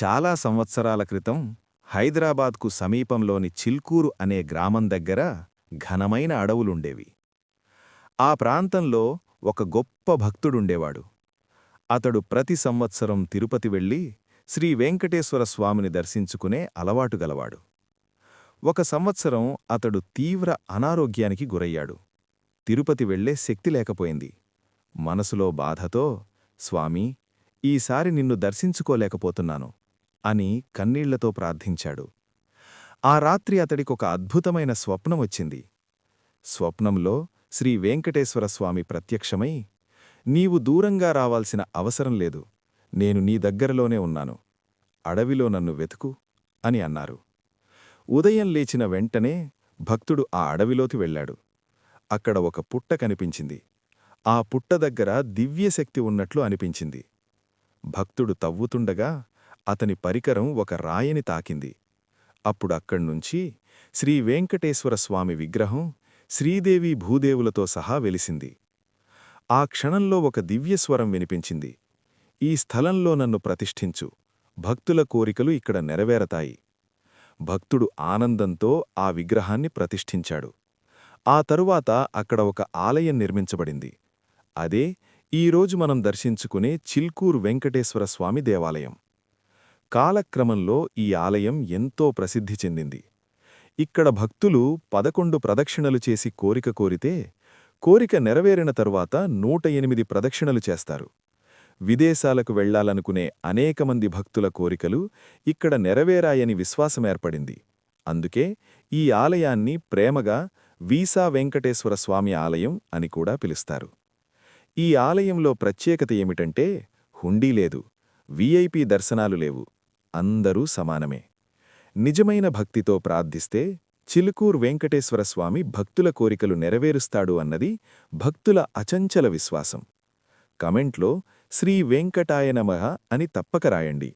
చాలా సంవత్సరాల క్రితం హైదరాబాద్కు సమీపంలోని చిల్కూరు అనే గ్రామం దగ్గర ఘనమైన అడవులుండేవి. ఆ ప్రాంతంలో ఒక గొప్ప భక్తుడుండేవాడు. అతడు ప్రతి సంవత్సరం తిరుపతి వెళ్లి శ్రీ వెంకటేశ్వర స్వామిని దర్శించుకునే అలవాటు గలవాడు. ఒక సంవత్సరం అతడు తీవ్ర అనారోగ్యానికి గురయ్యాడు. తిరుపతి వెళ్లే శక్తి లేకపోయింది. మనసులో బాధతో, స్వామీ, ఈసారి నిన్ను దర్శించుకోలేకపోతున్నాను అని కన్నీళ్లతో ప్రార్థించాడు. ఆ రాత్రి అతడికొక అద్భుతమైన స్వప్నమొచ్చింది. స్వప్నంలో శ్రీ వెంకటేశ్వర స్వామి ప్రత్యక్షమై, నీవు దూరంగా రావాల్సిన అవసరం లేదు, నేను నీ దగ్గరలోనే ఉన్నాను, అడవిలో నన్ను వెతుకు అని అన్నారు. ఉదయం లేచిన వెంటనే భక్తుడు ఆ అడవిలోకి వెళ్లాడు. అక్కడ ఒక పుట్ట కనిపించింది. ఆ పుట్ట దగ్గర దివ్యశక్తి ఉన్నట్లు అనిపించింది. భక్తుడు తవ్వుతుండగా అతని పరికరం ఒక రాయిని తాకింది. అప్పుడక్కడ్నుంచి శ్రీ వెంకటేశ్వర స్వామి విగ్రహం శ్రీదేవి భూదేవులతో సహా వెలిసింది. ఆ క్షణంలో ఒక దివ్యస్వరం వినిపించింది. ఈ స్థలంలో నన్ను ప్రతిష్ఠించు, భక్తుల కోరికలు ఇక్కడ నెరవేరతాయి. భక్తుడు ఆనందంతో ఆ విగ్రహాన్ని ప్రతిష్ఠించాడు. ఆ తరువాత అక్కడ ఒక ఆలయం నిర్మించబడింది. అదే ఈరోజు మనం దర్శించుకునే చిల్కూరు వెంకటేశ్వర స్వామి దేవాలయం. కాలక్రమంలో ఈ ఆలయం ఎంతో ప్రసిద్ధి చెందింది. ఇక్కడ భక్తులు 11 ప్రదక్షిణలు చేసి కోరిక కోరితే, కోరిక నెరవేరిన తరువాత 108 ప్రదక్షిణలు చేస్తారు. విదేశాలకు వెళ్లాలనుకునే అనేకమంది భక్తుల కోరికలు ఇక్కడ నెరవేరాయని విశ్వాసమేర్పడింది. అందుకే ఈ ఆలయాన్ని ప్రేమగా వీసా వెంకటేశ్వర స్వామి ఆలయం అని కూడా పిలుస్తారు. ఈ ఆలయంలో ప్రత్యేకత ఏమిటంటే, హుండీ లేదు, వీఐపీ దర్శనాలు లేవు, అందరూ సమానమే. నిజమైన భక్తితో ప్రార్థిస్తే చిలుకూరు వెంకటేశ్వర స్వామి భక్తుల కోరికలు నెరవేరుస్తాడు అన్నది భక్తుల అచంచల విశ్వాసం. కమెంట్లో శ్రీ వెంకటాయ నమః అని తప్పక రాయండి.